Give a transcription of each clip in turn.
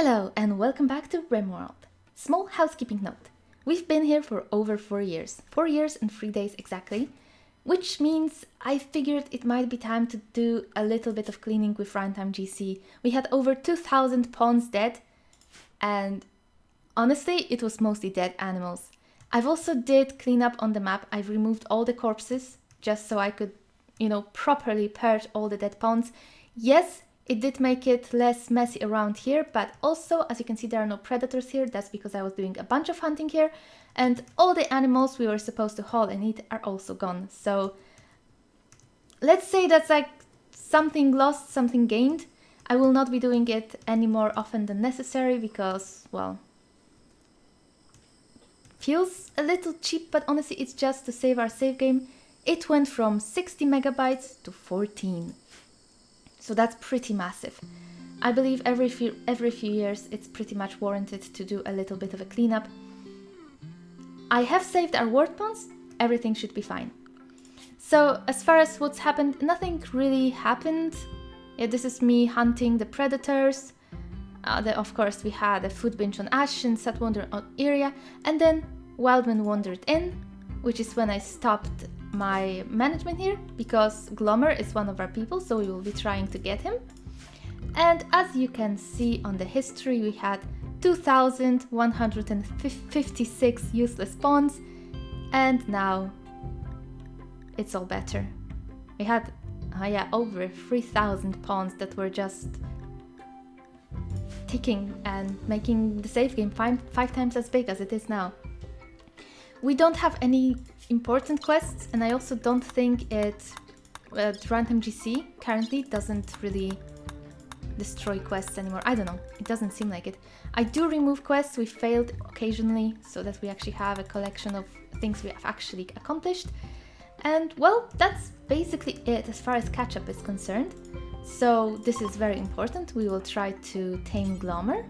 Hello and welcome back to Rimworld. Small housekeeping note. We've been here for over 4 years. 4 years and 3 days exactly. Which means I figured it might be time to do a little bit of cleaning with Runtime GC. We had over 2,000 pawns dead. And honestly, it was mostly dead animals. I've also did clean up on the map. I've removed all the corpses just so I could, properly purge all the dead pawns. Yes, it did make it less messy around here, but also, as you can see, there are no predators here. That's because I was doing a bunch of hunting here, and all the animals we were supposed to haul and eat are also gone. So let's say that's like something lost, something gained. I will not be doing it any more often than necessary because, well, feels a little cheap, but honestly, it's just to save our save game. It went from 60 megabytes to 14. So that's pretty massive. I believe every few years it's pretty much warranted to do a little bit of a cleanup. I have saved our ward pawns, everything should be fine. So as far as what's happened, nothing really happened. Yeah, this is me hunting the predators. Of course we had a food binge on Ash and Sat Wander on area, and then Wildman wandered in, which is when I stopped my management here, because Glommer is one of our people, so we will be trying to get him. And as you can see on the history, we had 2,156 useless pawns, and now it's all better. We had over 3,000 pawns that were just ticking and making the save game five times as big as it is now. We don't have any important quests, and I also don't think Runtime GC currently doesn't really destroy quests anymore. I don't know, it doesn't seem like it. I do remove quests we failed occasionally, so that we actually have a collection of things we have actually accomplished. And well, that's basically it as far as catch-up is concerned. So this is very important. We will try to tame Glommer.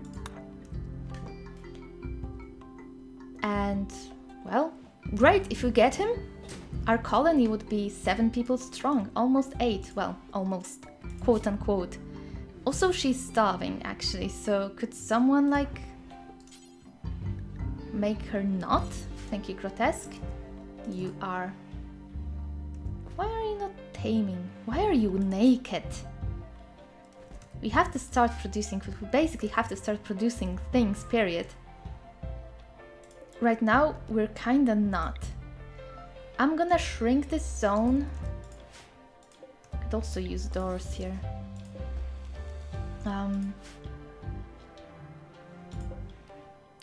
And well, great, if we get him, our colony would be 7 people strong, almost 8, well, almost, quote unquote. Also, she's starving actually, so could someone make her not? Thank you, Grotesque. You are... Why are you not taming? Why are you naked? We have to start producing food. We basically have to start producing things, period. Right now, we're kinda not. I'm gonna shrink this zone. Could also use doors here.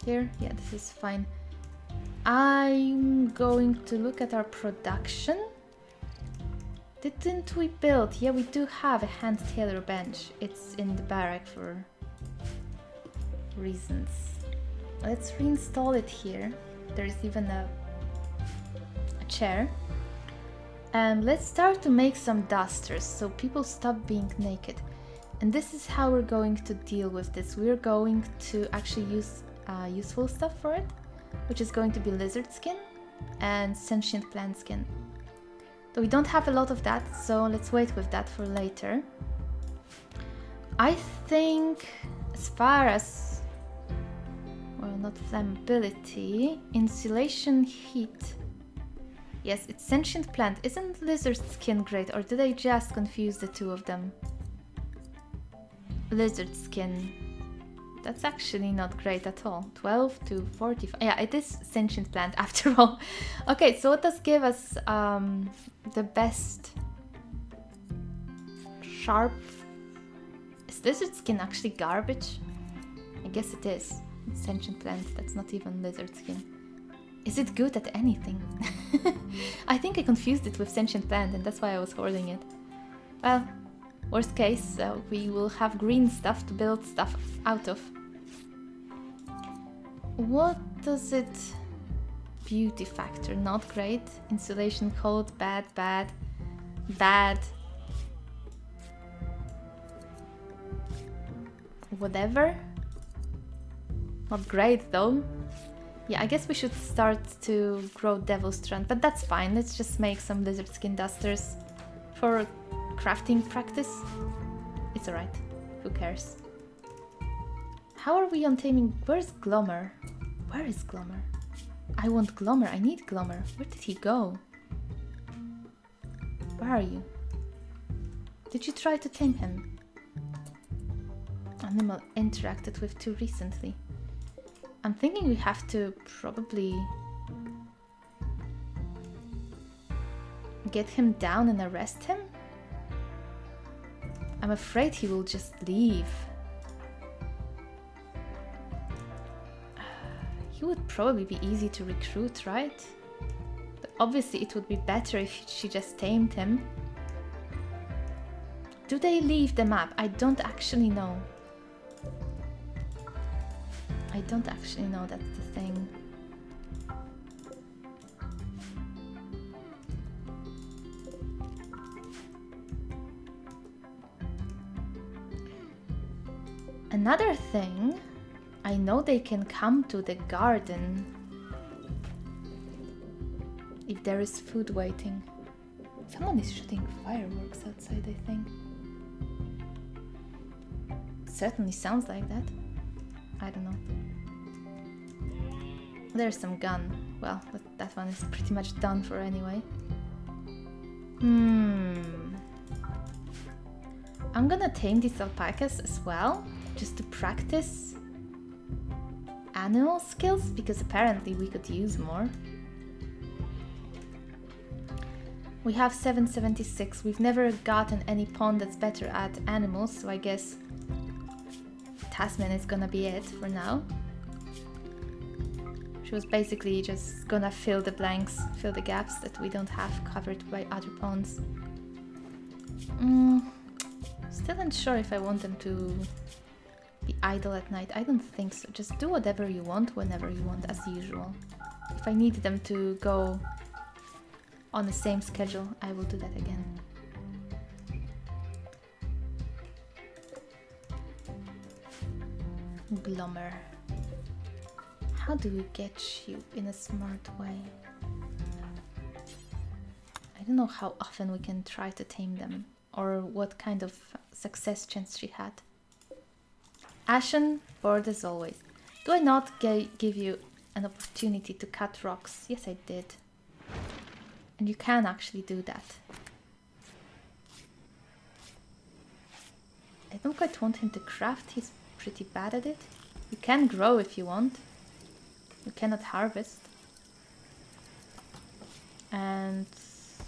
Here? Yeah, this is fine. I'm going to look at our production. Didn't we build? Yeah, we do have a hand tailor bench. It's in the barrack for reasons. Let's reinstall it here. There's even a chair. And let's start to make some dusters so people stop being naked. And this is how we're going to deal with this. We're going to actually use useful stuff for it, which is going to be lizard skin and sentient plant skin. So we don't have a lot of that, so let's wait with that for later. I think as far as, well, not flammability, insulation, heat. Yes, it's sentient plant. Isn't lizard skin great, or did I just confuse the two of them? Lizard skin. That's actually not great at all. 12 to 45. Yeah, it is sentient plant after all. Okay, so what does give us the best sharp... Is lizard skin actually garbage? I guess it is. It's sentient plant, that's not even lizard skin. Is it good at anything? I think I confused it with sentient plant and that's why I was hoarding it. Well, worst case, we will have green stuff to build stuff out of. What does it... Beauty factor, not great. Insulation coat, bad, bad, bad. Whatever. Not great though. Yeah, I guess we should start to grow Devil's Strand, but that's fine. Let's just make some lizard skin dusters for crafting practice. It's alright. Who cares? How are we on taming? Where's Glommer? Where is Glommer? I want Glommer. I need Glommer. Where did he go? Where are you? Did you try to tame him? Animal interacted with too recently. I'm thinking we have to probably get him down and arrest him. I'm afraid he will just leave. He would probably be easy to recruit, right? But obviously it would be better if she just tamed him. Do they leave the map? I don't actually know. I don't actually know, that's the thing. Another thing, I know they can come to the garden if there is food waiting. Someone is shooting fireworks outside, I think. Certainly sounds like that. I don't know. There's some gun. Well, that one is pretty much done for anyway. I'm gonna tame these alpacas as well, just to practice animal skills, because apparently we could use more. We have 776. We've never gotten any pawn that's better at animals, so I guess Tasman is gonna be it for now. She was basically just gonna fill the blanks, fill the gaps that we don't have covered by other pawns. Still unsure if I want them to be idle at night. I don't think so. Just do whatever you want, whenever you want, as usual. If I need them to go on the same schedule, I will do that again. Glommer. How do we get you in a smart way? I don't know how often we can try to tame them, or what kind of success chance she had. Ashen, bored as always. Do I not give you an opportunity to cut rocks? Yes, I did. And you can actually do that. I don't quite want him to craft, he's pretty bad at it. You can grow if you want. You cannot harvest. And,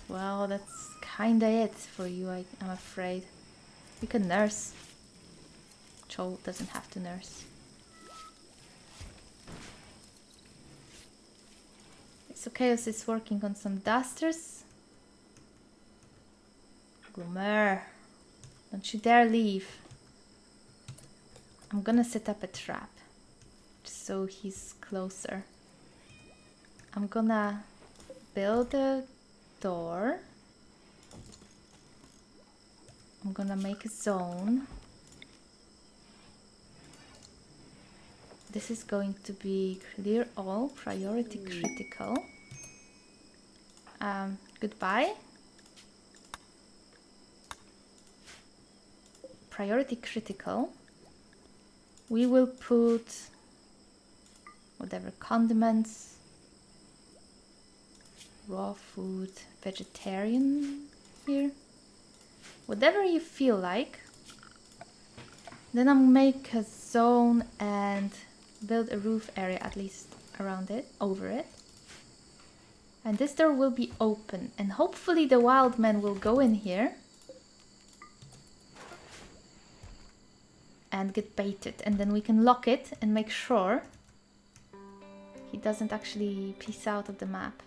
well, that's kinda it for you, I'm afraid. You can nurse. Cho doesn't have to nurse. So Chaos is working on some dusters. Glommer, don't you dare leave. I'm gonna set up a trap, just so he's closer. I'm gonna build a door. I'm gonna make a zone. This is going to be clear all, priority critical. Goodbye. Priority critical. We will put whatever condiments, raw food, vegetarian here. Whatever you feel like. Then I'll make a zone and build a roof area at least around it, over it. And this door will be open, and hopefully the wild man will go in here and get baited, and then we can lock it and make sure he doesn't actually piece out of the map.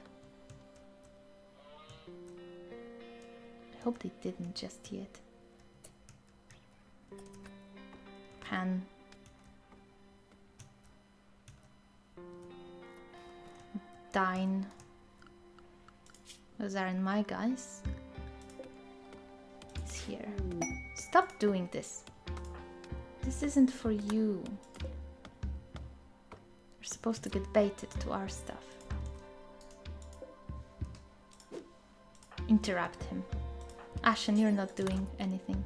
I hope they didn't just yet. Pan. Dine. Those aren't my guys. He's here. Stop doing this. This isn't for you. You're supposed to get baited to our stuff. Interrupt him. Ashen, you're not doing anything.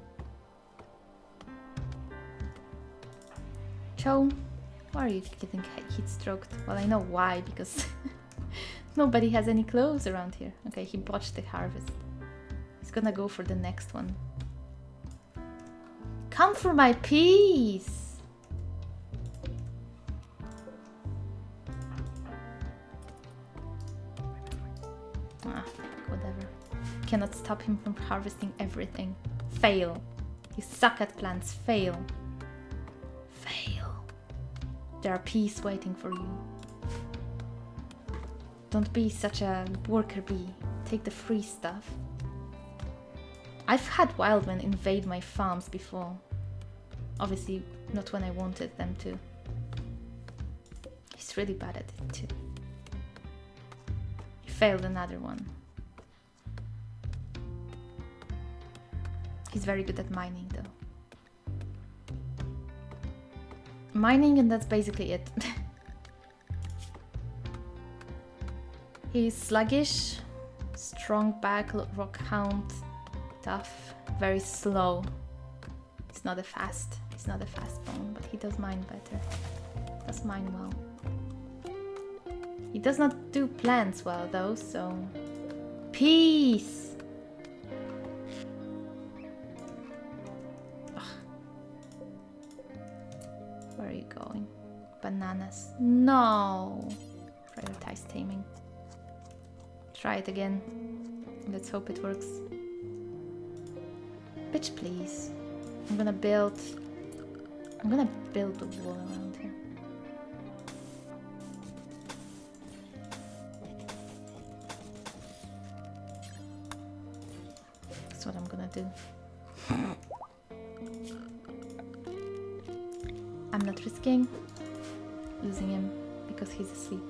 Potato, why are you getting heat stroked? Well, I know why, because nobody has any clothes around here. Okay, he botched the harvest. He's gonna go for the next one. Come for my peas! Ah, whatever. Cannot stop him from harvesting everything. Fail. You suck at plants. Fail. Fail. There are peas waiting for you. Don't be such a worker bee. Take the free stuff. I've had wildmen invade my farms before. Obviously, not when I wanted them to. He's really bad at it too. He failed another one. He's very good at mining though. Mining, and that's basically it. He's sluggish, strong back, rock hound, tough, very slow. He's not a fast bone, but he does mine better. Does mine well. He does not do plants well though, so peace. Ugh. Where are you going? Bananas. No. Prioritize taming. Try it again. Let's hope it works. Bitch, please. I'm gonna build the wall around here. That's what I'm gonna do. I'm not risking losing him because he's asleep.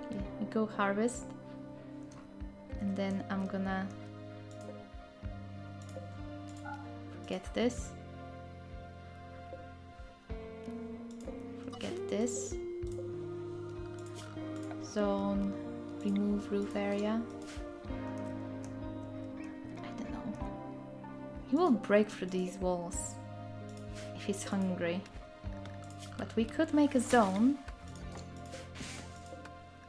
Okay, we go harvest, and then I'm gonna forget this. Forget this. Zone, remove roof area. I don't know. He will break through these walls if he's hungry. But we could make a zone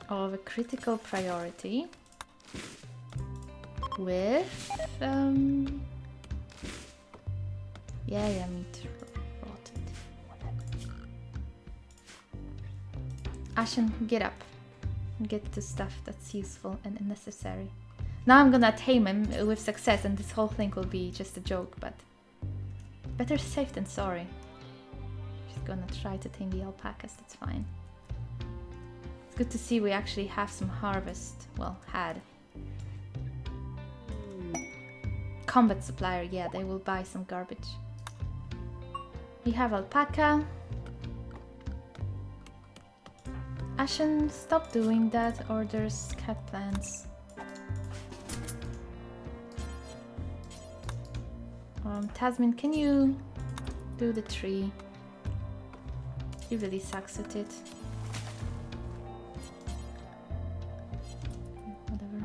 of a critical priority with yeah, meat rotted. Whatever. Ashen, get up. Get the stuff that's useful and necessary. Now I'm gonna tame him with success, and this whole thing will be just a joke, but better safe than sorry. Just gonna try to tame the alpacas, that's fine. It's good to see we actually have some harvest. Well, had. Combat supplier, yeah, they will buy some garbage. We have alpaca. Ashen, stop doing that, or there's cat plants. Tasmin, can you do the tree? He really sucks at it. Whatever.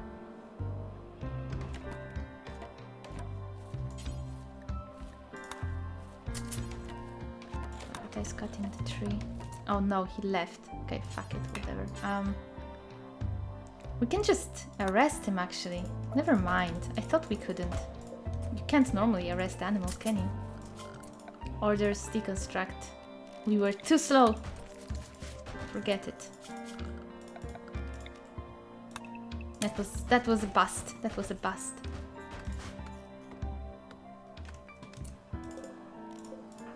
He's cutting the tree. Oh no, he left. Okay, fuck it, whatever. We can just arrest him actually. Never mind. I thought we couldn't. You can't normally arrest animals, can you? Orders deconstruct. We were too slow. Forget it. That was a bust. That was a bust.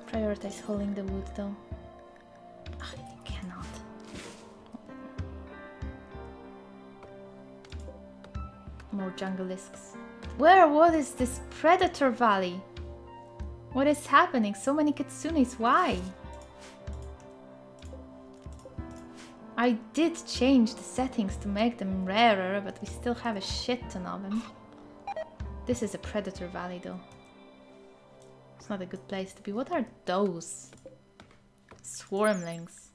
Prioritize hauling the wood though. Ah, you cannot. More jungleisks. What is this predator valley? What is happening? So many kitsunes, why? I did change the settings to make them rarer, but we still have a shit ton of them. This is a predator valley though. It's not a good place to be. What are those? Swarmlings.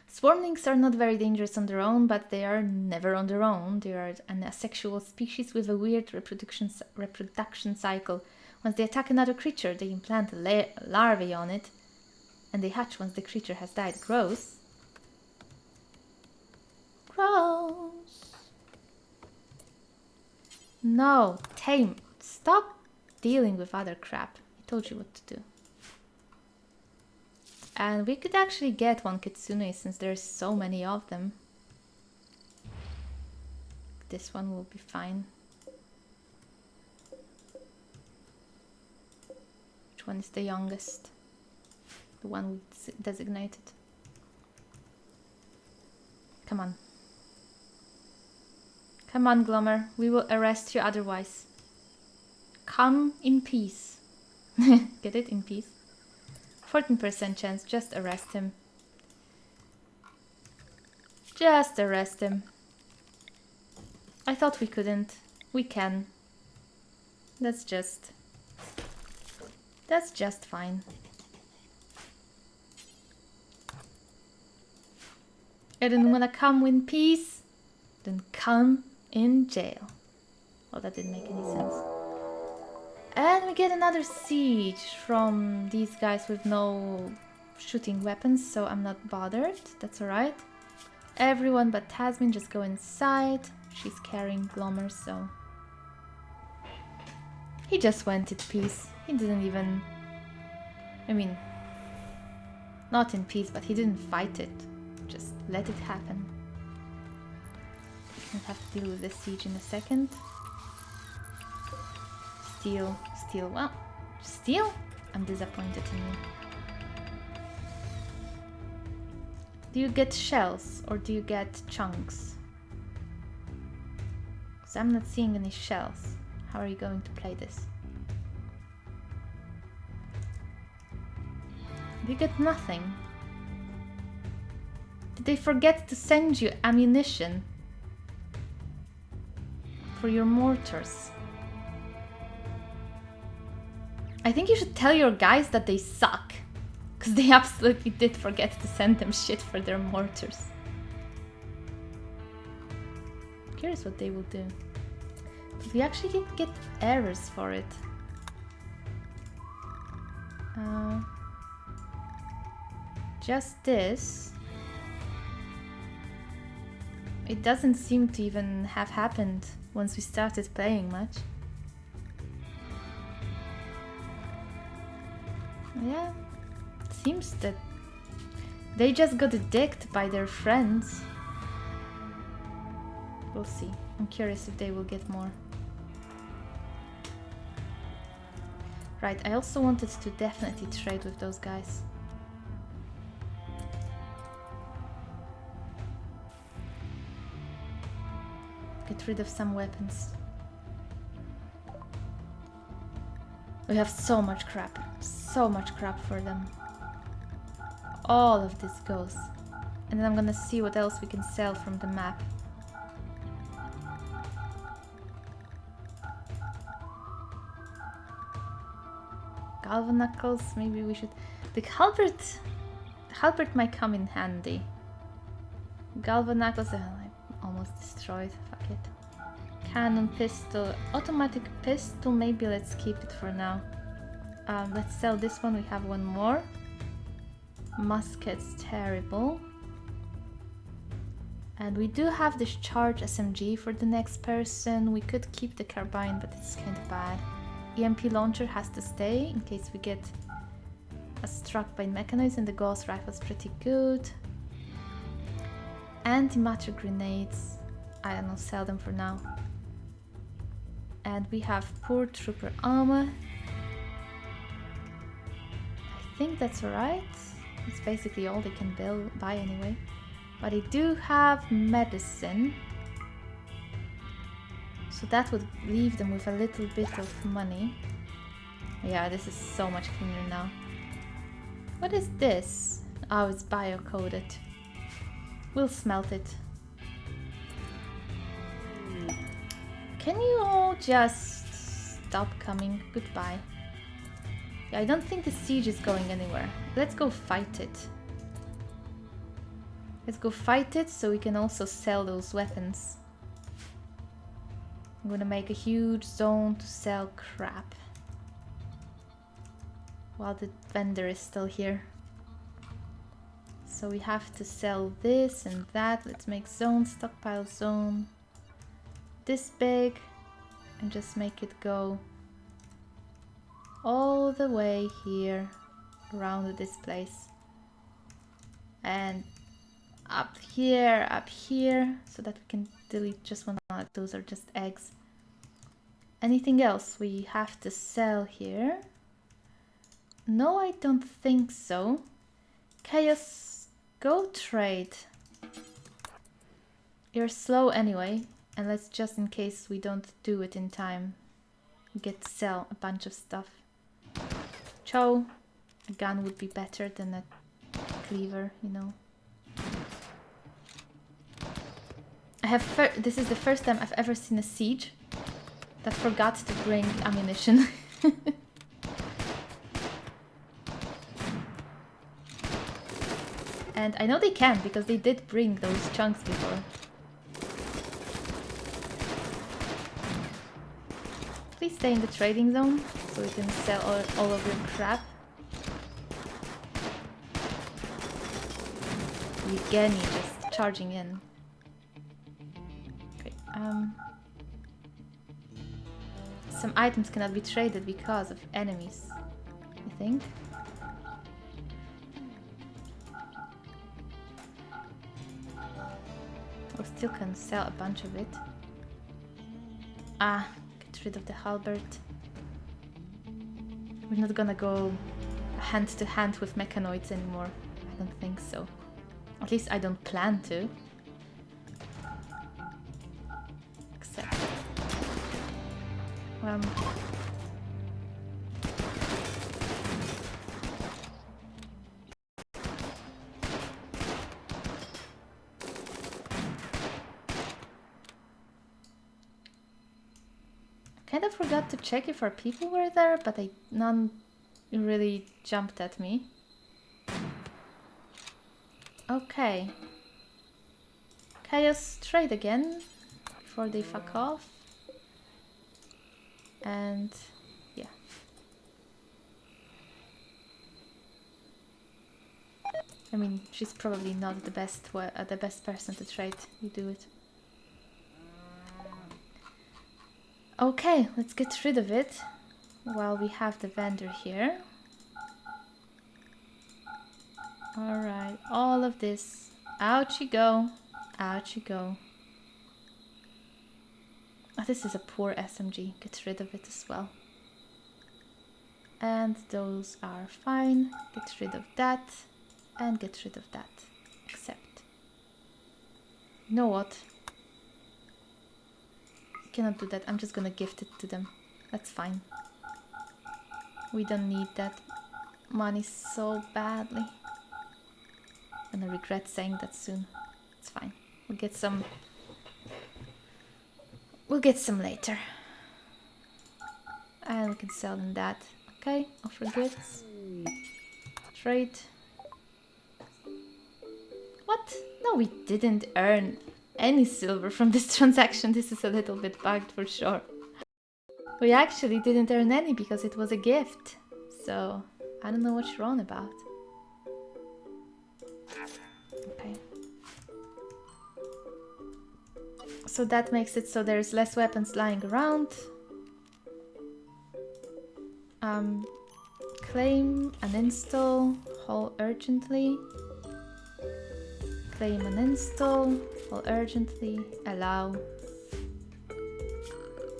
Swarmlings are not very dangerous on their own, but they are never on their own. They are an asexual species with a weird reproduction cycle, Once they attack another creature, they implant a larvae on it, and they hatch once the creature has died. Gross. Gross. No, tame. Stop dealing with other crap. I told you what to do. And we could actually get one kitsune since there's so many of them. This one will be fine. Which one is the youngest? The one we designated. Come on. Come on, Glommer. We will arrest you otherwise. Come in peace. Get it? In peace. 14% chance. Just arrest him. Just arrest him. I thought we couldn't. We can. That's just fine. I didn't wanna come in peace. Then come in jail. Oh, that didn't make any sense. And we get another siege from these guys with no shooting weapons, so I'm not bothered. That's alright. Everyone but Tasmin just go inside. She's carrying Glommer, so... He just went in peace. He didn't even... I mean... Not in peace, but he didn't fight it. Just let it happen. I'll have to deal with the siege in a second. Steal. Well, steal? I'm disappointed in you. Do you get shells or do you get chunks? Because I'm not seeing any shells. How are you going to play this? You get nothing. Did they forget to send you ammunition for your mortars? I think you should tell your guys that they suck, because they absolutely did forget to send them shit for their mortars. I'm curious what they will do. But we actually get errors for it. Just this. It doesn't seem to even have happened once we started playing much. Yeah, it seems that they just got dicked by their friends. We'll see. I'm curious if they will get more. Right, I also wanted to definitely trade with those guys. Get rid of some weapons. We have so much crap for them. All of this goes. And then I'm gonna see what else we can sell from the map. Galvanacles, maybe we should... The halberd might come in handy. Galvanacles, I almost destroyed, fuck it. Cannon, pistol, automatic pistol, maybe let's keep it for now. Let's sell this one, we have one more. Musket's terrible. And we do have this charge SMG for the next person. We could keep the carbine, but it's kind of bad. EMP launcher has to stay in case we get struck by mechanized, and the gauss rifle's pretty good. Antimatter grenades, I don't know, sell them for now. And we have poor trooper armor. I think that's alright. It's basically all they can buy anyway. But I do have medicine. So that would leave them with a little bit of money. Yeah, this is so much cleaner now. What is this? Oh, it's bio-coded. We'll smelt it. Can you all just stop coming? Goodbye. Yeah, I don't think the siege is going anywhere. Let's go fight it. Let's go fight it so we can also sell those weapons. I'm gonna make a huge zone to sell crap. while the vendor is still here. So we have to sell this and that. Let's make zone, stockpile zone this big and just make it go all the way here around this place. And up here, so that we can delete just one. Those are just eggs. Anything else we have to sell here? No, I don't think so. Chaos, go trade. You're slow anyway, and let's just in case we don't do it in time, get to sell a bunch of stuff. Cho, a gun would be better than a cleaver, you know. This is the first time I've ever seen a siege that forgot to bring ammunition. And I know they can because they did bring those chunks before. Please stay in the trading zone so we can sell all of your crap. Yevgeny just charging in. Okay, some items cannot be traded because of enemies, I think. We still can sell a bunch of it. Ah, get rid of the halberd. We're not gonna go hand to hand with mechanoids anymore. I don't think so. At least I don't plan to. Except... kind of forgot to check if our people were there, but none really jumped at me. Okay. Chaos trade again before they fuck off. And yeah. I mean, she's probably not the best person to trade. You do it. Okay, let's get rid of it while we have the vendor here. Alright, all of this. Out you go. Out you go. Oh, this is a poor SMG. Get rid of it as well. And those are fine. Get rid of that. And get rid of that. Except... you know what? Cannot do that. I'm just gonna gift it to them. That's fine. We don't need that money so badly. I'm gonna regret saying that soon. It's fine. We'll get some. We'll get some later. And we can sell them that. Okay, offer gifts. Trade. What? No, we didn't earn any silver from this transaction. This is a little bit bugged for sure. We actually didn't earn any because it was a gift. So, I don't know what you're on about. Okay. So that makes it so there's less weapons lying around. Claim, uninstall, haul urgently. Claim and install, haul urgently, allow.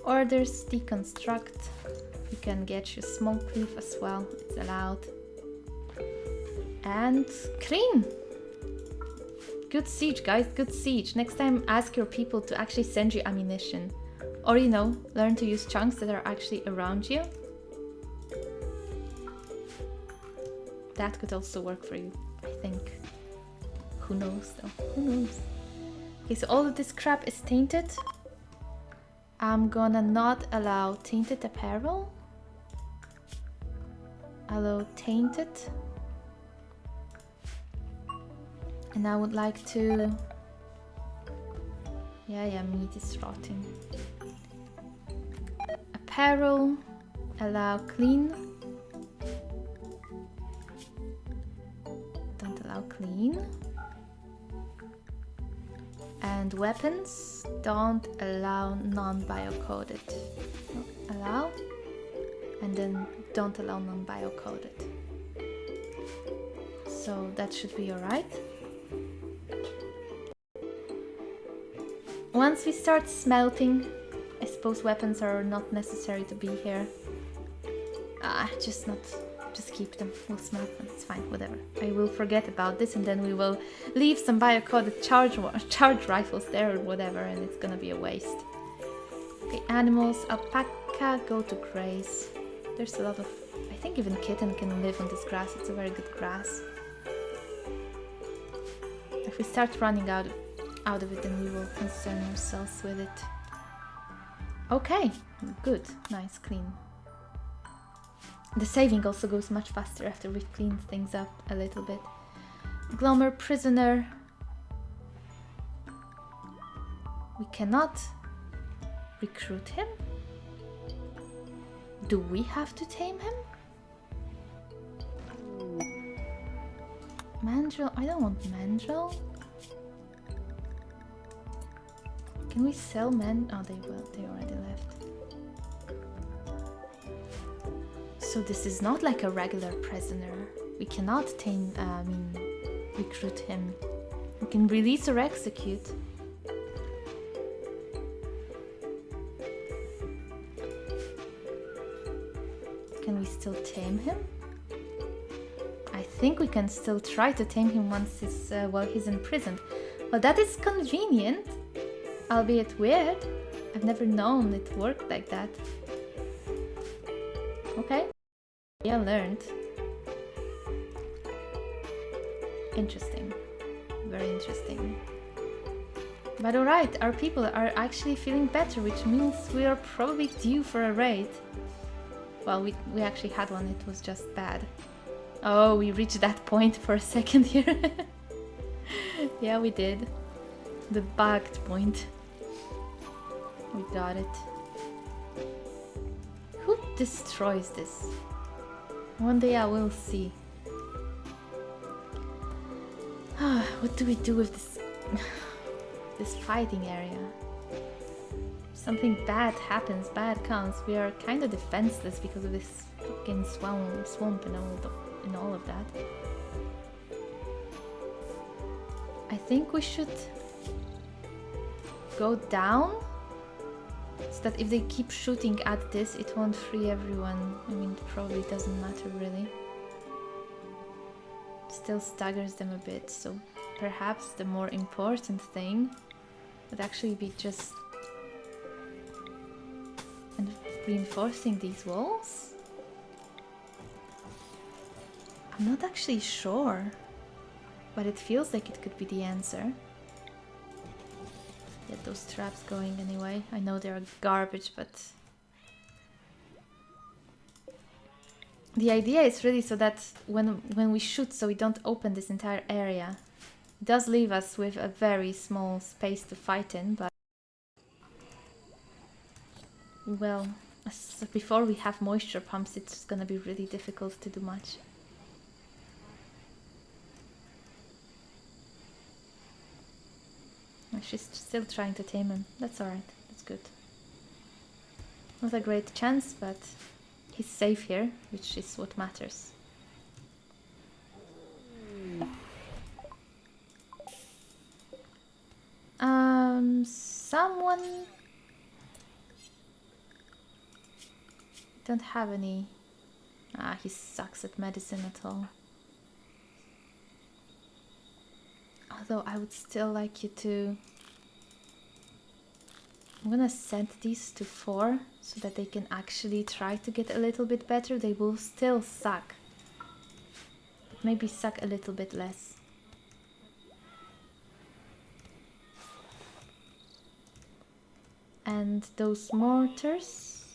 Orders, deconstruct. You can get your small cleave as well, it's allowed. And clean! Good siege, guys, good siege. Next time ask your people to actually send you ammunition. Or, you know, learn to use chunks that are actually around you. That could also work for you, I think. Who knows though? Who knows? Okay, so all of this crap is tainted. I'm gonna not allow tainted apparel. Allow tainted. And I would like to... yeah, meat is rotting. Apparel. Allow clean. allow clean. And weapons, don't allow non-biocoded. Allow, and then don't allow non-biocoded. So that should be alright. Once we start smelting, I suppose weapons are not necessary to be here. Just keep them. We'll smelt them. It's fine, whatever. I will forget about this and then we will leave some biocoded charge rifles there or whatever, and it's gonna be a waste. Okay, animals. Alpaca, go to graze. There's a lot of... I think even kitten can live on this grass. It's a very good grass. If we start running out of it, then we will concern ourselves with it. Okay, good, nice, clean. The saving also goes much faster after we've cleaned things up a little bit. Glommer, prisoner. We cannot recruit him. Do we have to tame him? Mandrill, I don't want Mandrill. Can we sell men? Oh, they already left. So this is not like a regular prisoner. We cannot recruit him. We can release or execute. Can we still tame him? I think we can still try to tame him once while he's imprisoned. Well, that is convenient, albeit weird. I've never known it worked like that. Okay. Yeah, learned. Interesting. Very interesting. But alright, our people are actually feeling better, which means we are probably due for a raid. Well, we actually had one, it was just bad. Oh, we reached that point for a second here. Yeah, we did. The bugged point. We got it. Who destroys this? One day I will see. What do we do with this this fighting area? Something bad happens, bad comes. We are kind of defenseless because of this fucking swamp and all of that. I think we should go down so that if they keep shooting at this, it won't free everyone. I mean, it probably doesn't matter really. Still staggers them a bit, so perhaps the more important thing would actually be just reinforcing these walls? I'm not actually sure, but it feels like it could be the answer. Get those traps going anyway. I know they're garbage, but the idea is really so that when we shoot, so we don't open this entire area. It does leave us with a very small space to fight in, but well, before we have moisture pumps, it's gonna be really difficult to do much. She's still trying to tame him. That's alright. That's good. Not a great chance, but he's safe here, which is what matters. Someone... Don't have any... he sucks at medicine at all. Although I would still like you to... I'm gonna set these to 4 so that they can actually try to get a little bit better. They will still suck, but maybe suck a little bit less. And those mortars,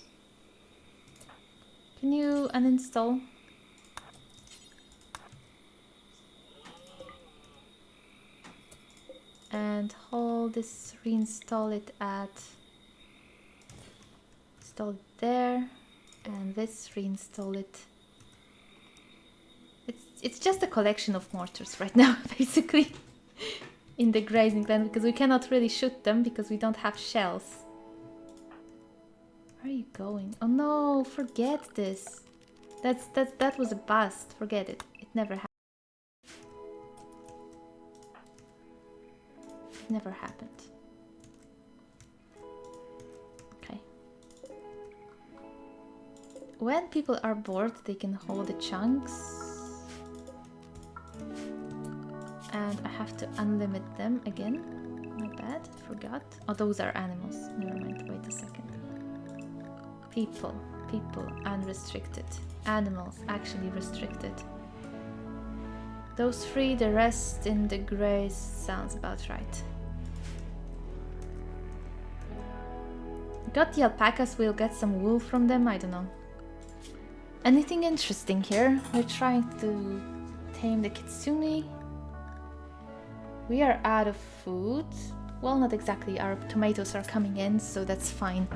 can you uninstall? And hold this, reinstall it at, install it there, and this, reinstall it. It's just a collection of mortars right now, basically, in the grazing land, because we cannot really shoot them because we don't have shells. Where are you going? Oh no, forget this. That was a bust. Forget it. It never happened. It never happened. Okay. When people are bored, they can hold the chunks. And I have to unlimit them again. My bad, forgot. Oh, those are animals. Never mind, wait a second. People, unrestricted. Animals, actually restricted. Those three, the rest in the grays sounds about right. Got the alpacas, we'll get some wool from them, I don't know. Anything interesting here? We're trying to tame the kitsune. We are out of food. Well, not exactly, our tomatoes are coming in, so that's fine.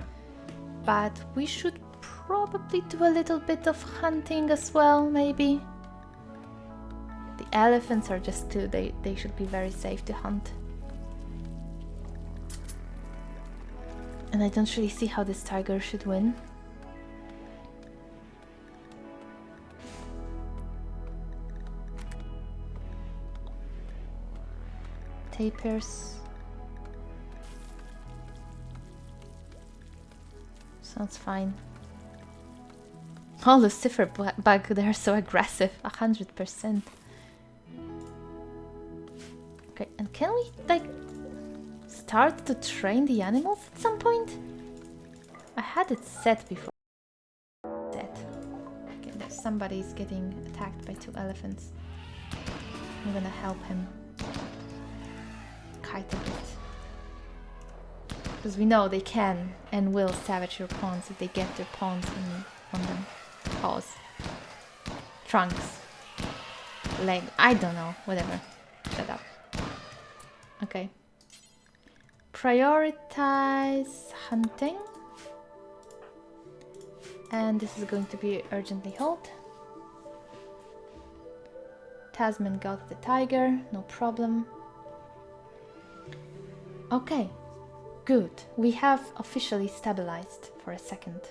But we should probably do a little bit of hunting as well, maybe. The elephants are just too, they should be very safe to hunt. And I don't really see how this tiger should win. Tapirs. Sounds fine. Oh, Lucifer bug, they're so aggressive. 100%. Okay, and can we, like, start to train the animals at some point? I had it set before. Set. Okay, there's somebody's getting attacked by 2 elephants. I'm gonna help him kite a bit. Because we know they can and will savage your pawns if they get their pawns on them. Paws. Trunks. Leg. I don't know. Whatever. Shut up. Okay. Prioritize hunting. And this is going to be urgently held. Tasman got the tiger. No problem. Okay. Good. We have officially stabilized for a second.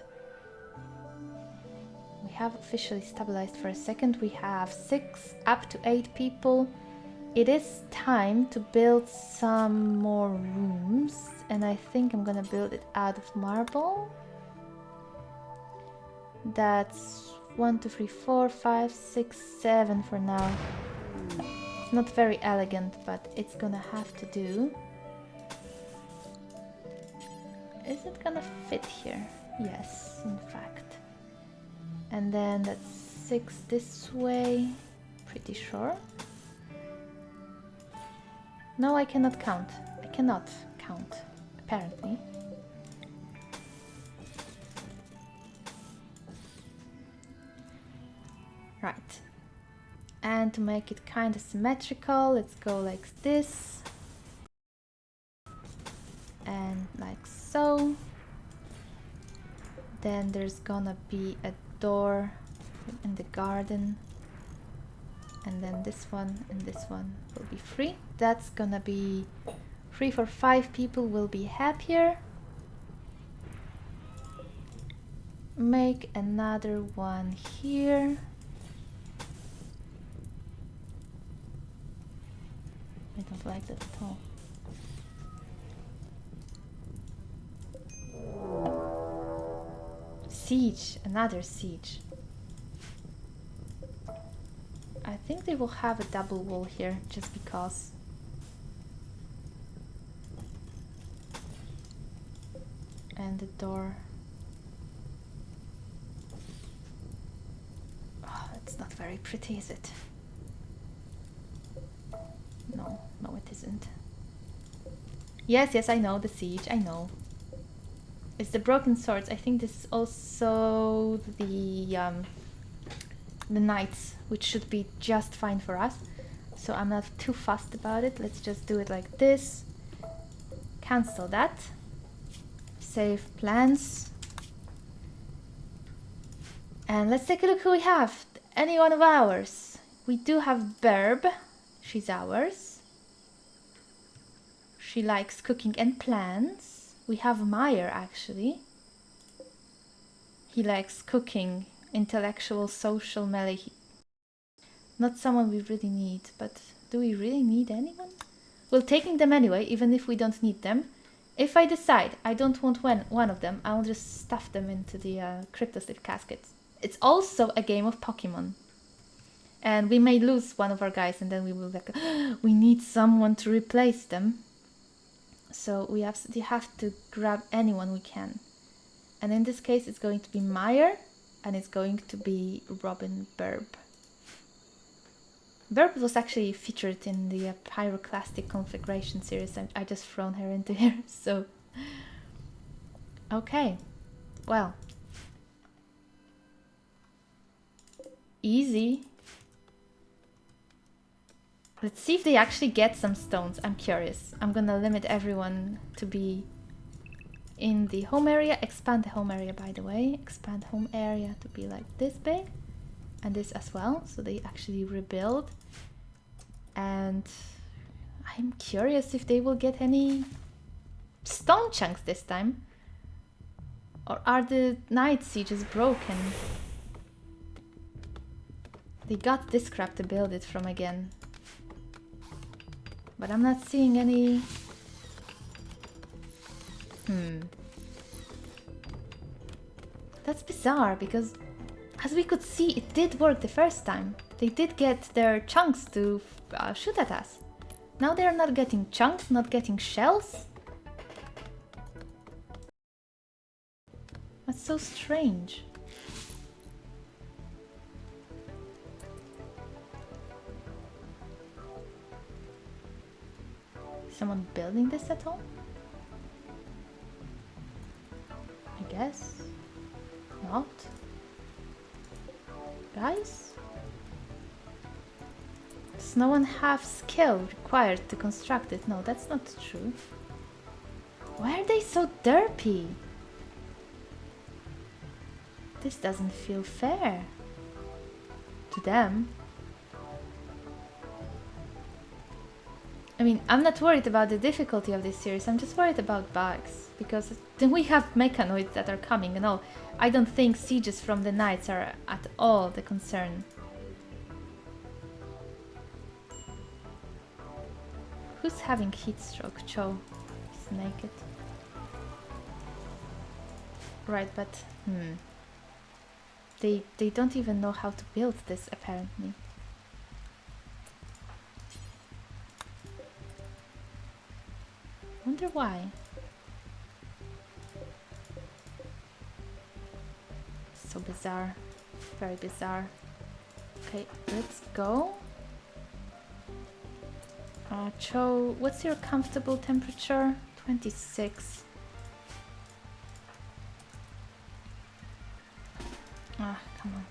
We have 6 up to 8 people. It is time to build some more rooms. And I think I'm gonna build it out of marble. That's 1, 2, 3, 4, 5, 6, 7 for now. Not very elegant, but it's gonna have to do. Is it gonna fit here? Yes, in fact. And then that's 6 this way. Pretty sure. No, I cannot count. I cannot count, apparently. Right. And to make it kind of symmetrical, let's go like this. And like so. Then there's gonna be a door in the garden. And then this one and this one will be free. That's gonna be free for 5 people, will be happier. Make another one here. I don't like that at all. Siege, another siege. I think they will have a double wall here, just because. And the door. Oh, that's not very pretty, is it? No, no it isn't. Yes, I know, the siege, I know. It's the broken swords. I think this is also the knights, which should be just fine for us. So I'm not too fussed about it. Let's just do it like this. Cancel that. Save plans. And let's take a look who we have. Any one of ours. We do have Burb. She's ours. She likes cooking and plants. We have Meyer, actually. He likes cooking, intellectual, social, melee. Not someone we really need, but do we really need anyone? Well, taking them anyway, even if we don't need them. If I decide I don't want one of them, I'll just stuff them into the cryptosleep caskets. It's also a game of Pokemon. And we may lose one of our guys and then we will like, we need someone to replace them. So we have to grab anyone we can. And in this case, it's going to be Meyer and it's going to be Robin Burb. Burb was actually featured in the Pyroclastic Conflagration series. I just thrown her into here, so... Okay, well. Easy. Let's see if they actually get some stones. I'm curious. I'm gonna limit everyone to be in the home area. Expand the home area, by the way. Expand home area to be like this big. And this as well. So they actually rebuild. And I'm curious if they will get any stone chunks this time. Or are the night sieges broken? They got this crap to build it from again. But I'm not seeing any... That's bizarre, because as we could see, it did work the first time. They did get their chunks to shoot at us. Now they're not getting chunks, not getting shells. That's so strange. Is someone building this at all? I guess not. Guys? Does no one have skill required to construct it? No, that's not true. Why are they so derpy? This doesn't feel fair to them. I mean, I'm not worried about the difficulty of this series, I'm just worried about bugs. Because then we have mechanoids that are coming and all. I don't think sieges from the knights are at all the concern. Who's having heat stroke? Cho. He's naked. Right, but... They don't even know how to build this, apparently. Wonder why. So bizarre. Very bizarre. Okay, let's go. Cho, what's your comfortable temperature? 26. Ah, come on.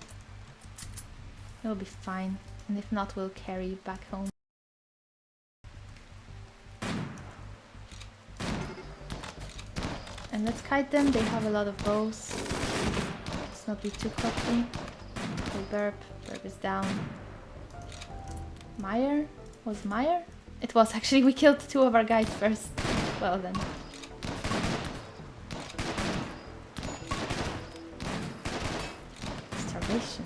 You'll be fine. And if not, we'll carry you back home. And let's kite them. They have a lot of bows. Let's not be too cocky. Okay, Burb. Burb is down. Meyer? Was Meyer? It was actually. We killed two of our guys first. Well then. Starvation.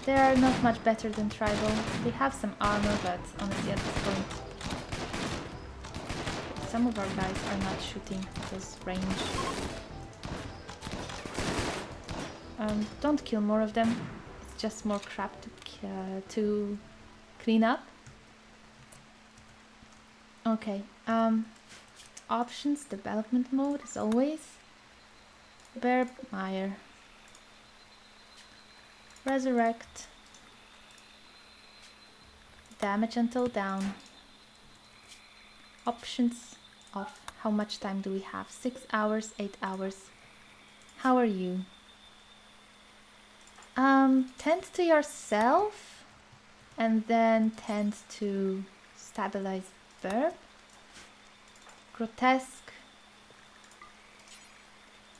They are not much better than tribal. They have some armor, but honestly at this point some of our guys are not shooting because range. Don't kill more of them. It's just more crap to clean up. Okay. Options, development mode as always. Burb, Meyer. Resurrect. Damage until down. Options off. How much time do we have? 6 hours, 8 hours. How are you? Tend to yourself and then tend to stabilize Burb. Grotesque.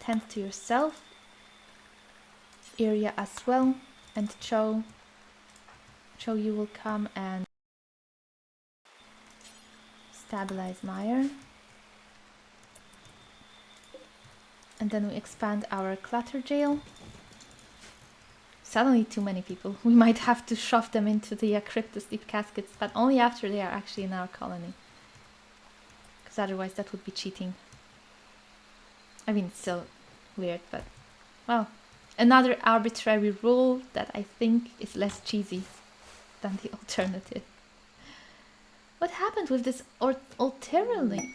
Tend to yourself. Area as well. And Cho, you will come and stabilize Meyer. And then we expand our clutter jail. Suddenly too many people. We might have to shove them into the Cryptus Deep Caskets, but only after they are actually in our colony. Because otherwise that would be cheating. I mean, it's still weird, but... well, another arbitrary rule that I think is less cheesy than the alternative. What happened with this ulteriorly?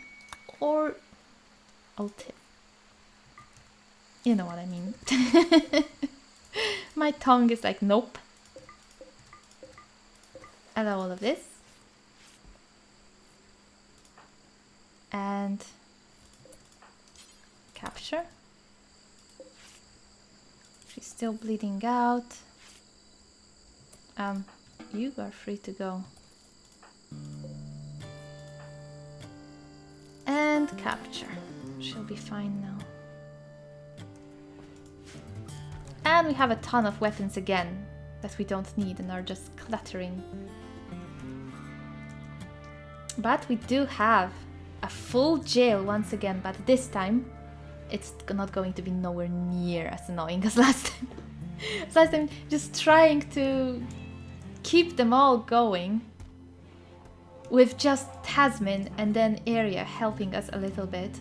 You know what I mean. My tongue is like, nope. Allow all of this. And capture. She's still bleeding out. You are free to go. And capture. She'll be fine now. And we have a ton of weapons again that we don't need and are just cluttering. But we do have a full jail once again, but this time it's not going to be nowhere near as annoying as last time. Last time, just trying to keep them all going with just Tasmin and then Area helping us a little bit.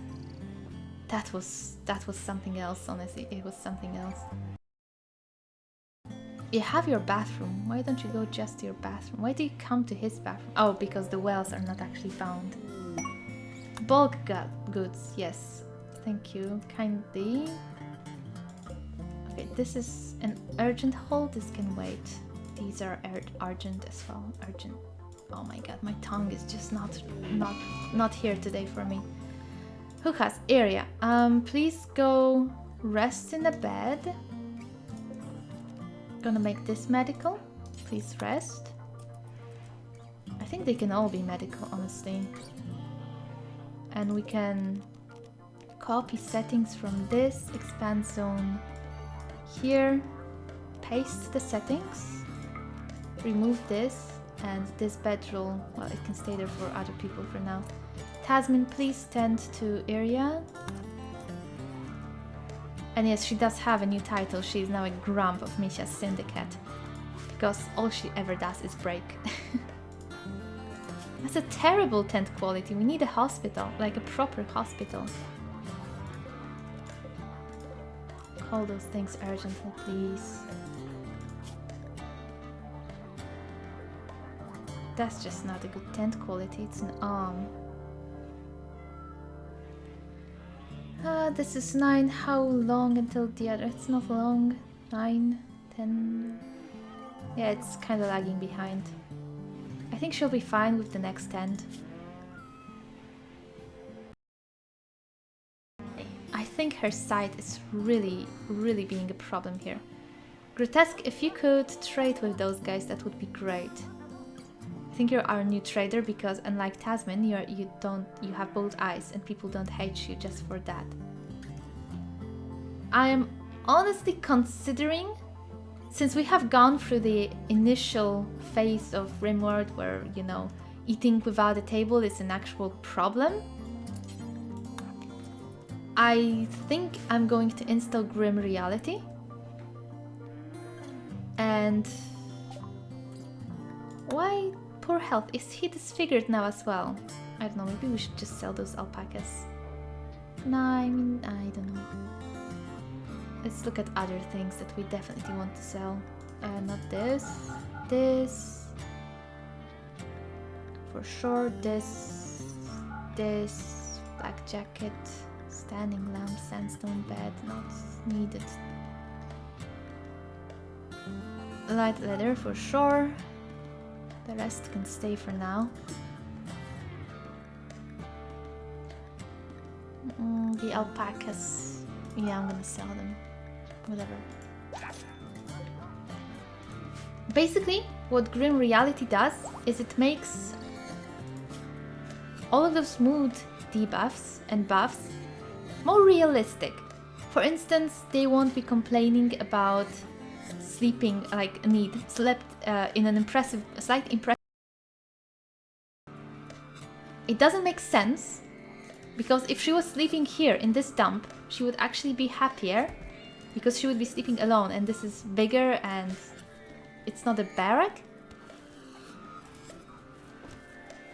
That was something else, honestly. It was something else. You have your bathroom. Why don't you go just to your bathroom? Why do you come to his bathroom? Oh, because the wells are not actually found. Bulk goods, yes. Thank you, kindly. Okay, this is an urgent haul. This can wait. These are urgent as well. Urgent. Oh my god, my tongue is just not here today for me. Who has Area? Please go rest in the bed. Gonna make this medical. Please rest. I think they can all be medical, honestly. And we can copy settings from this, expand zone here, paste the settings, remove this, and this bedroll, well, it can stay there for other people for now. Tasmin, please tend to Area. And yes, she does have a new title. She is now a grump of Misha's syndicate. Because all she ever does is break. That's a terrible tent quality. We need a hospital, like a proper hospital. Call those things urgently, please. That's just not a good tent quality. It's an arm. This is 9. How long until the other? It's not long. 9, 10. Yeah, it's kind of lagging behind. I think she'll be fine with the next tent. I think her sight is really being a problem here. Grotesque, if you could trade with those guys, that would be great. I think you're our new trader because unlike Tasmin, you have both eyes and people don't hate you just for that. I am honestly considering, since we have gone through the initial phase of Rimworld where, you know, eating without a table is an actual problem, I think I'm going to install Grim Reality. And why poor health? Is he disfigured now as well? I don't know, maybe we should just sell those alpacas. No, I mean, I don't know. Let's look at other things that we definitely want to sell. Not this. This. For sure. This. This. Black jacket. Standing lamp. Sandstone bed. Not needed. Light leather for sure. The rest can stay for now. The alpacas. Yeah, I'm gonna sell them. Whatever. Basically, what Grim Reality does is it makes all of those mood debuffs and buffs more realistic. For instance, they won't be complaining about sleeping like Need slept in an slight impressive. It doesn't make sense, because if she was sleeping here in this dump, she would actually be happier, because she would be sleeping alone, and this is bigger and it's not a barrack.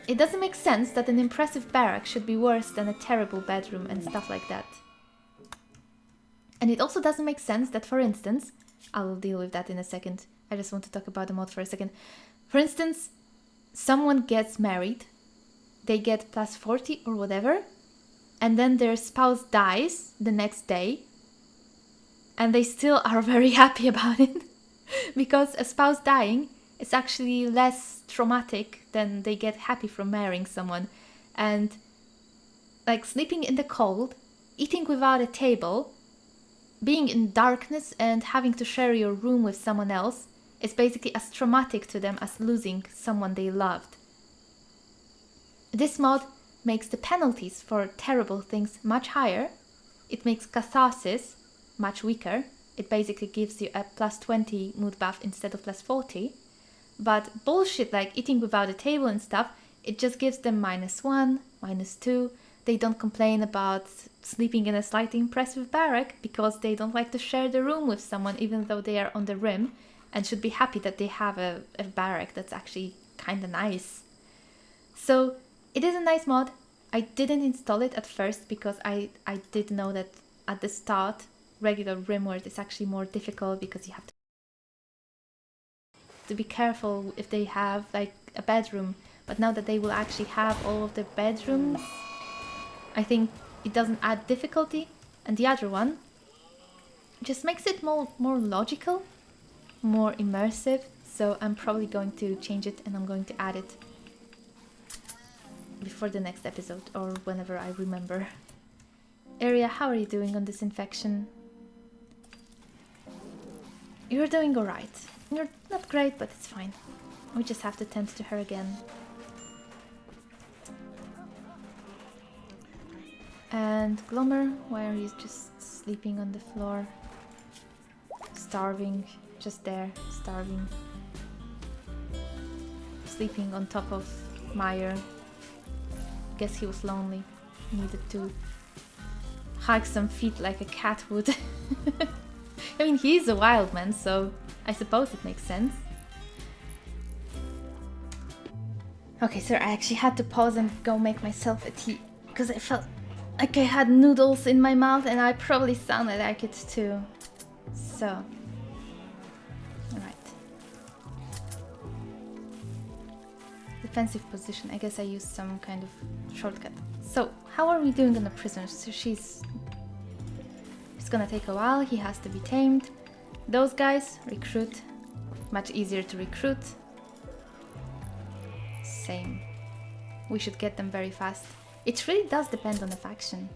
It doesn't make sense that an impressive barrack should be worse than a terrible bedroom and stuff like that. And it also doesn't make sense that, for instance, I'll deal with that in a second. I just want to talk about the mod for a second. For instance, someone gets married, they get plus 40 or whatever, and then their spouse dies the next day, and they still are very happy about it. Because a spouse dying is actually less traumatic than they get happy from marrying someone. And like sleeping in the cold, eating without a table, being in darkness and having to share your room with someone else is basically as traumatic to them as losing someone they loved. This mod makes the penalties for terrible things much higher. It makes catharsis much weaker. It basically gives you a plus 20 mood buff instead of plus 40. But bullshit like eating without a table and stuff, it just gives them -1, -2. They don't complain about sleeping in a slightly impressive barrack because they don't like to share the room with someone, even though they are on the rim, and should be happy that they have a barrack that's actually kind of nice. So it is a nice mod. I didn't install it at first because I did know that at the start regular Rimworld is actually more difficult, because you have to be careful if they have like a bedroom. But now that they will actually have all of the bedrooms, I think it doesn't add difficulty. And the other one just makes it more logical, more immersive. So I'm probably going to change it, and I'm going to add it before the next episode or whenever I remember. Area, how are you doing on this infection? You're doing alright. You're not great, but it's fine. We just have to tend to her again. And Glommer, why are you just sleeping on the floor? Starving, just there, starving. Sleeping on top of Meyer. Guess he was lonely. Needed to hug some feet like a cat would. I mean, he's a wild man, so I suppose it makes sense. Okay, so I actually had to pause and go make myself a tea, because I felt like I had noodles in my mouth, and I probably sounded like it too. So, alright. Defensive position. I guess I used some kind of shortcut. So, how are we doing on the prisoners? So it's gonna take a while. He has to be tamed. Those guys, recruit. Much easier to recruit. Same. We should get them very fast. It really does depend on the faction.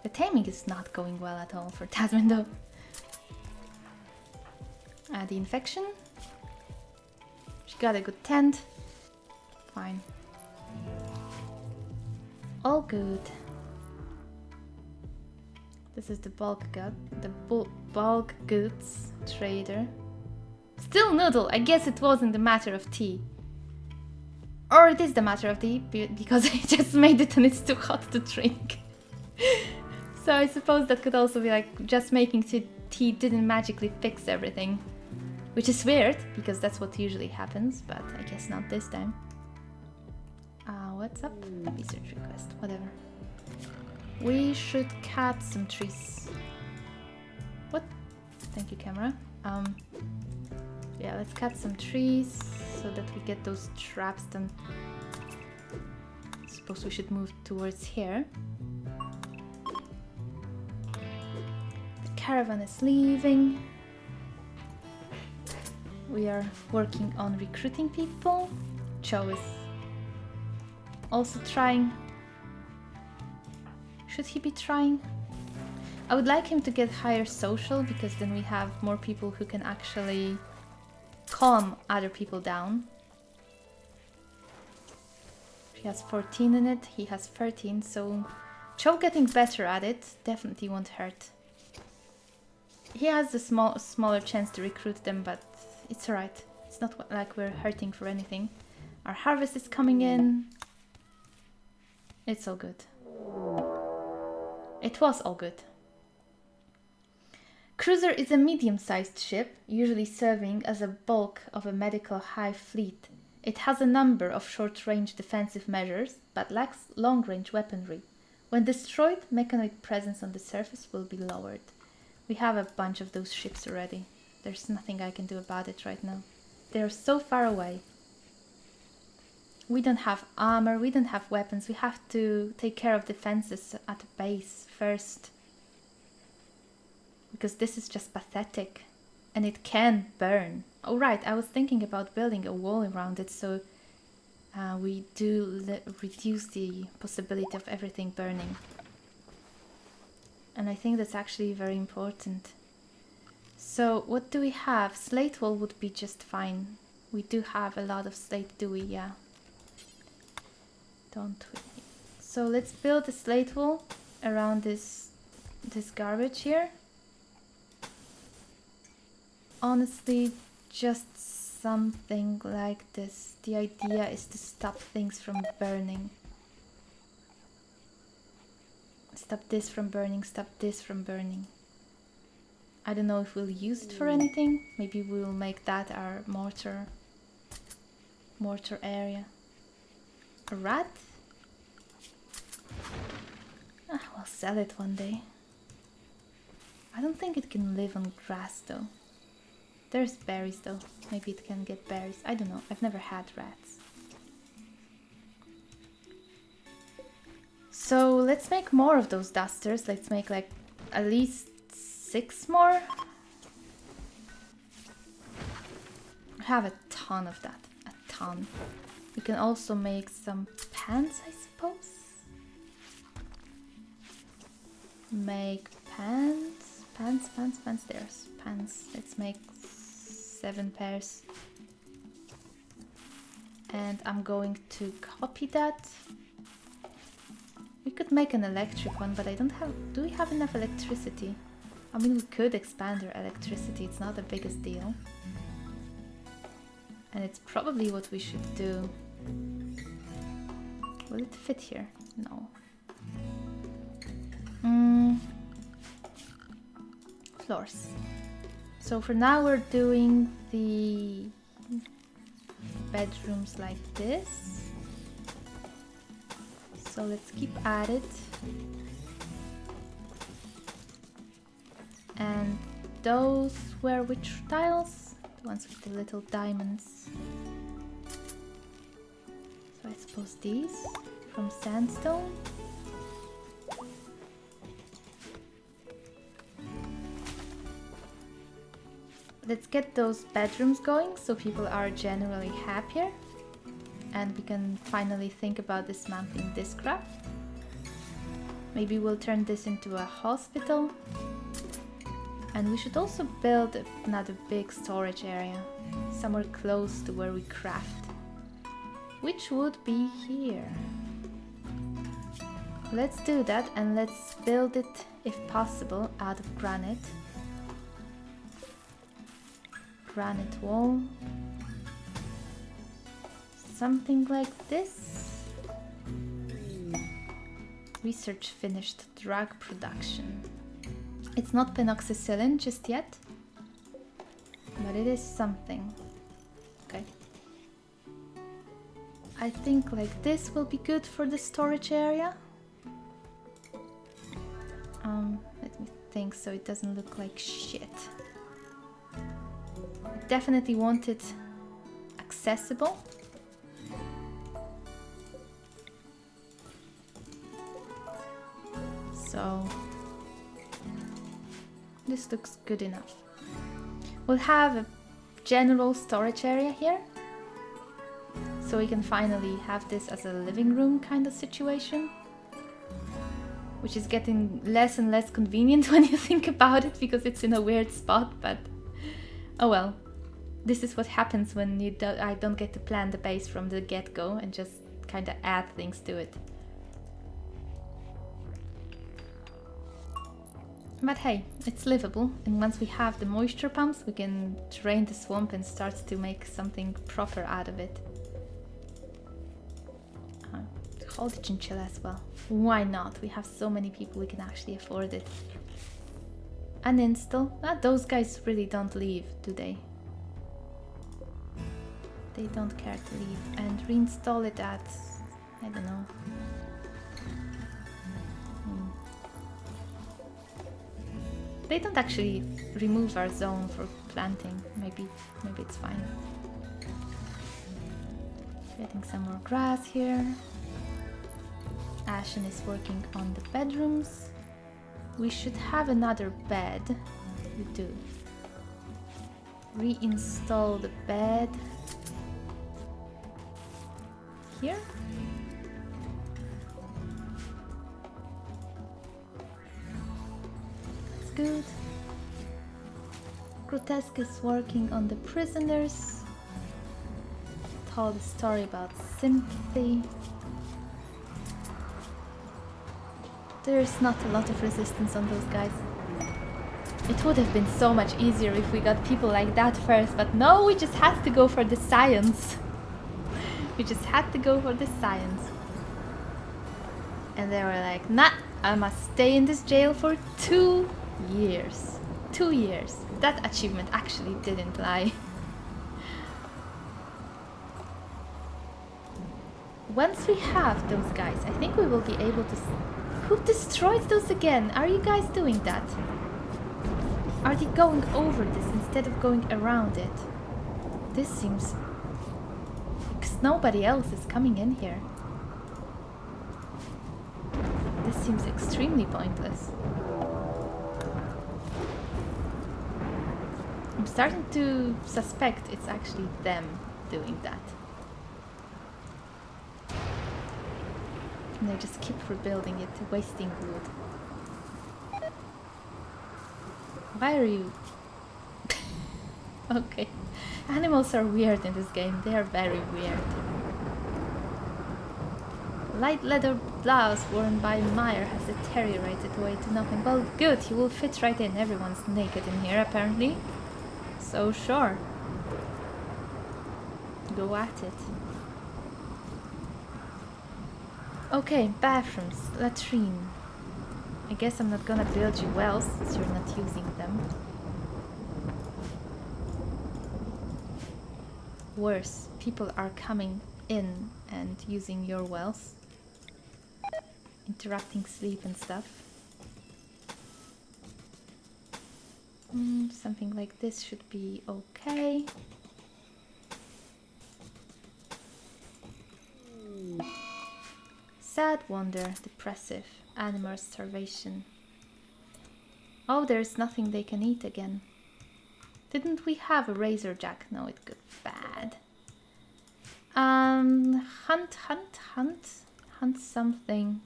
The taming is not going well at all for Tasman though. The infection. She got a good tent. Fine. All good. This is the bulk goods trader. Still noodle. I guess it wasn't the matter of tea. Or it is the matter of tea, because I just made it and it's too hot to drink. So I suppose that could also be like just making tea didn't magically fix everything. Which is weird, because that's what usually happens, but I guess not this time. What's up? Research request, whatever. We should cut some trees. What? Thank you, camera. Yeah, let's cut some trees so that we get those traps done. I suppose we should move towards here. The caravan is leaving. We are working on recruiting people. Cho is also trying. Should he be trying? I would like him to get higher social, because then we have more people who can actually calm other people down. He has 14 in it, he has 13, so Cho getting better at it definitely won't hurt. He has a smaller chance to recruit them, but it's alright. It's not like we're hurting for anything. Our harvest is coming in. It's all good. It was all good. Cruiser is a medium-sized ship, usually serving as a bulk of a medical high fleet. It has a number of short-range defensive measures, but lacks long-range weaponry. When destroyed, mechanoid presence on the surface will be lowered. We have a bunch of those ships already. There's nothing I can do about it right now. They are so far away. We don't have armor, we don't have weapons. We have to take care of defenses at the base first. Because this is just pathetic. And it can burn. Oh right, I was thinking about building a wall around it so we do reduce the possibility of everything burning. And I think that's actually very important. So what do we have? Slate wall would be just fine. We do have a lot of slate, do we? Yeah. Don't we? So let's build a slate wall around this garbage here. Honestly, just something like this. The idea is to stop things from burning. Stop this from burning, stop this from burning. I don't know if we'll use it for anything. Maybe we'll make that our mortar area. A rat? We'll sell it one day. I don't think it can live on grass though. There's berries though. Maybe it can get berries. I don't know. I've never had rats. So let's make more of those dusters. Let's make like at least 6 more. I have a ton of that. A ton. We can also make some pants, I suppose. Make pants. Pants. There's pants. Let's make 7 pairs. And I'm going to copy that. We could make an electric one, but I don't have... Do we have enough electricity? I mean, we could expand our electricity. It's not the biggest deal. And it's probably what we should do. Will it fit here? No. Floors. So for now we're doing the bedrooms like this. So let's keep at it. And those were which tiles? The ones with the little diamonds. So I suppose these from sandstone. Let's get those bedrooms going so people are generally happier. And we can finally think about dismantling this crap. Maybe we'll turn this into a hospital. And we should also build another big storage area. Somewhere close to where we craft. Which would be here. Let's do that and let's build it, if possible, out of granite. Granite wall. Something like this. Research finished. Drug production. It's not penoxycyllin just yet, but it is something. Okay. I think like this will be good for the storage area. Let me think so it doesn't look like shit. I definitely want it accessible. So this looks good enough. We'll have a general storage area here. So we can finally have this as a living room kind of situation. Which is getting less and less convenient when you think about it because it's in a weird spot, but oh well. This is what happens when I don't get to plan the base from the get-go and just kind of add things to it. But hey, it's livable, and once we have the moisture pumps, we can drain the swamp and start to make something proper out of it. Hold the chinchilla as well. Why not? We have so many people, we can actually afford it. Uninstall. Those guys really don't leave, do they? They don't care to leave. And reinstall it at... I don't know. They don't actually remove our zone for planting. Maybe it's fine. Getting some more grass here. Ashen is working on the bedrooms. We should have another bed. We do. Reinstall the bed. Here. That's good. Grotesque is working on the prisoners. Told a story about sympathy. There's not a lot of resistance on those guys. It would have been so much easier if we got people like that first, but no, we just had to go for the science. We just had to go for the science. And they were like, nah, I must stay in this jail for 2 years. 2 years. That achievement actually didn't lie. Once we have those guys, I think we will be able to... Who destroyed those again? Are you guys doing that? Are they going over this instead of going around it? This seems... because nobody else is coming in here. This seems extremely pointless. I'm starting to suspect it's actually them doing that. And they just keep rebuilding it, wasting wood. Why are you... Okay. Animals are weird in this game. They are very weird. Light leather blouse worn by Meyer has deteriorated away to nothing. Well, good. He will fit right in. Everyone's naked in here, apparently. So, sure. Go at it. Okay, bathrooms, latrine. I guess I'm not gonna build you wells since you're not using them. Worse, people are coming in and using your wells. Interrupting sleep and stuff. Something like this should be okay. Sad wonder, depressive, animal starvation. Oh, there's nothing they can eat again. Didn't we have a razor jack? No, it got bad. Hunt something.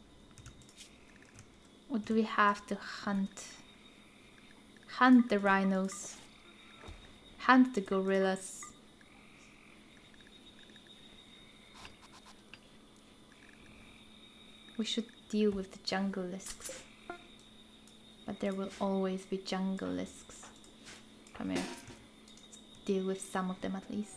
What do we have to hunt? Hunt the rhinos. Hunt the gorillas. We should deal with the jungle lisks. But there will always be jungle lisks. Come here. Let's deal with some of them at least.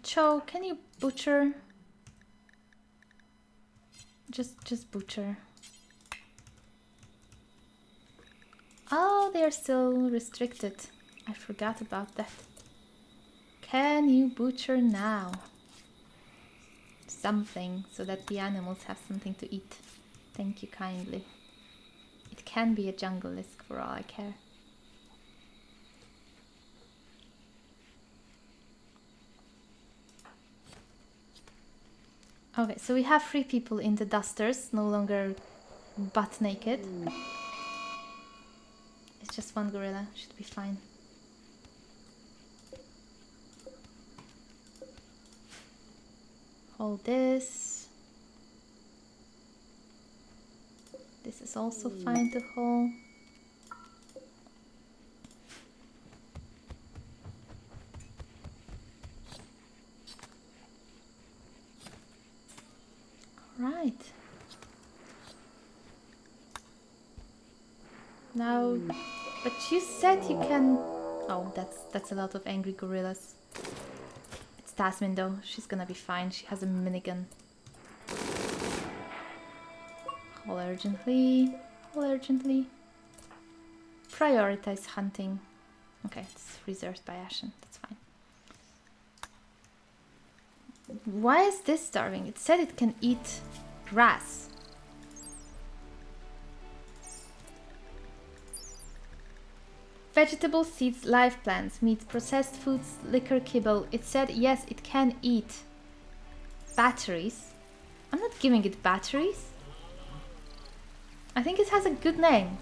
Cho, can you butcher? Just butcher. Oh, they are still restricted. I forgot about that. Can you butcher now? Something, so that the animals have something to eat. Thank you kindly. It can be a jungle lisk for all I care. Okay, so we have 3 people in the dusters, no longer butt naked. It's just 1 gorilla, should be fine. Hold this. This is also fine to haul. Right. Now, but you said you can... Oh, that's a lot of angry gorillas. It's Tasmin though. She's gonna be fine. She has a minigun. Haul urgently. Haul urgently. Prioritize hunting. Okay, it's reserved by Ashen. That's fine. Why is this starving? It said it can eat grass. Vegetables, seeds, live plants, meat, processed foods, liquor, kibble. It said yes, it can eat batteries. I'm not giving it batteries. I think it has a good name.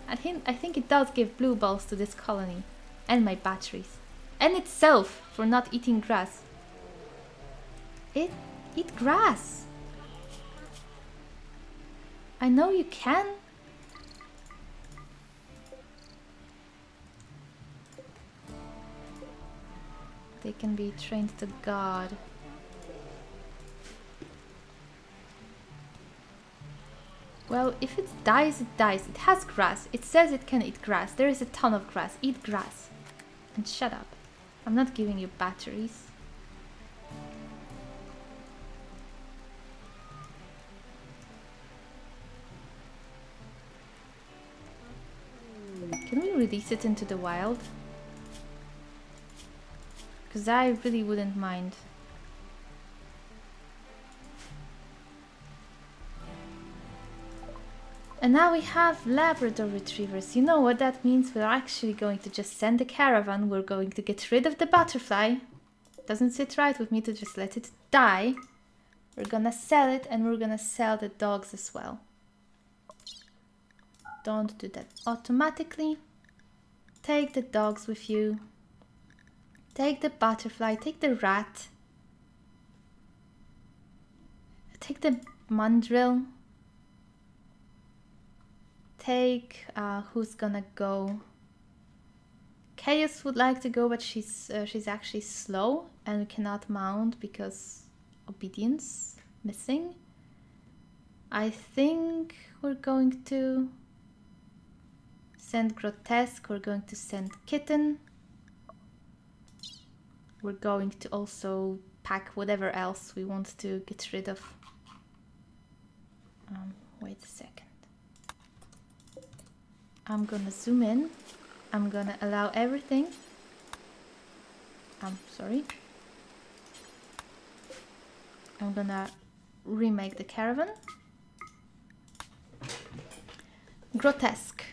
I think it does give blue balls to this colony. And my batteries. And itself for not eating grass. Eat grass. I know you can. They can be trained to God. Well, if it dies, it dies. It has grass. It says it can eat grass. There is a ton of grass. Eat grass. And shut up. I'm not giving you batteries. Can we release it into the wild? Because I really wouldn't mind. And now we have Labrador retrievers. You know what that means? We're actually going to just send a caravan. We're going to get rid of the butterfly. Doesn't sit right with me to just let it die. We're gonna sell it and we're gonna sell the dogs as well. Don't do that automatically. Take the dogs with you. Take the butterfly, take the rat. Take the mandrill. Take, who's gonna go? Chaos would like to go, but she's actually slow and we cannot mount because obedience missing. I think we're going to send Grotesque, we're going to send Kitten. We're going to also pack whatever else we want to get rid of. Wait a second. I'm gonna zoom in. I'm gonna allow everything. Sorry. I'm gonna remake the caravan. Grotesque.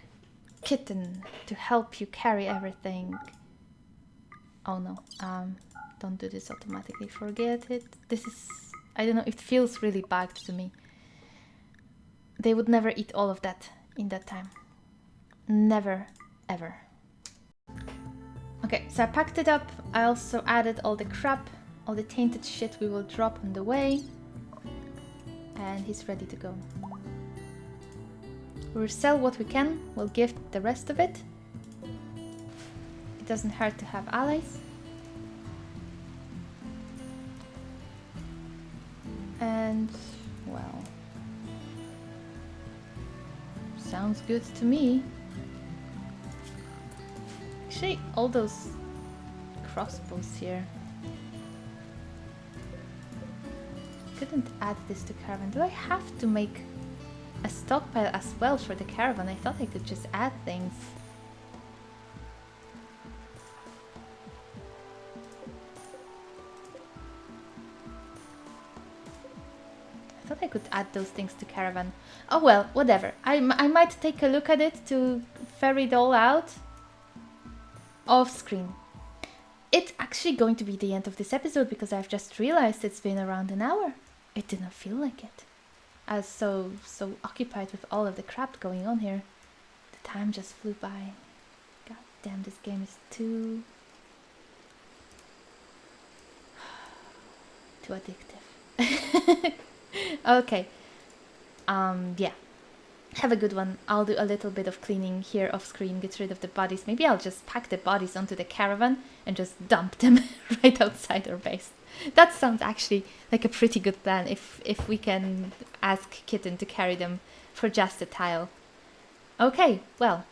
Kitten to help you carry everything. Oh no, don't do this automatically, forget it. This is, I don't know, it feels really bugged to me. They would never eat all of that in that time. Never, ever. Okay, so I packed it up. I also added all the crap, all the tainted shit we will drop on the way. And he's ready to go. We'll sell what we can, we'll gift the rest of it. It doesn't hurt to have allies. And, well, sounds good to me. Actually, all those crossbows here. Couldn't add this to caravan. Do I have to make a stockpile as well for the caravan? I thought I could just add things. I thought I could add those things to caravan. Oh well, whatever. I might take a look at it to ferry it all out off screen. It's actually going to be the end of this episode because I've just realized it's been around an hour. It didn't feel like it. I was so occupied with all of the crap going on here. The time just flew by. God damn, this game is too addictive. Okay. Yeah. Have a good one. I'll do a little bit of cleaning here off screen, get rid of the bodies. Maybe I'll just pack the bodies onto the caravan and just dump them right outside our base. That sounds actually like a pretty good plan if we can ask Kitten to carry them for just a tile. Okay, well,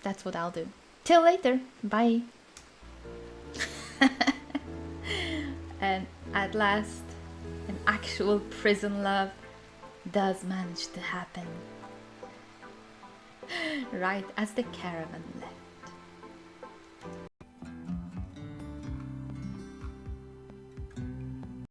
that's what I'll do. Till later. Bye. And at last, an actual prison love does manage to happen. Right as the caravan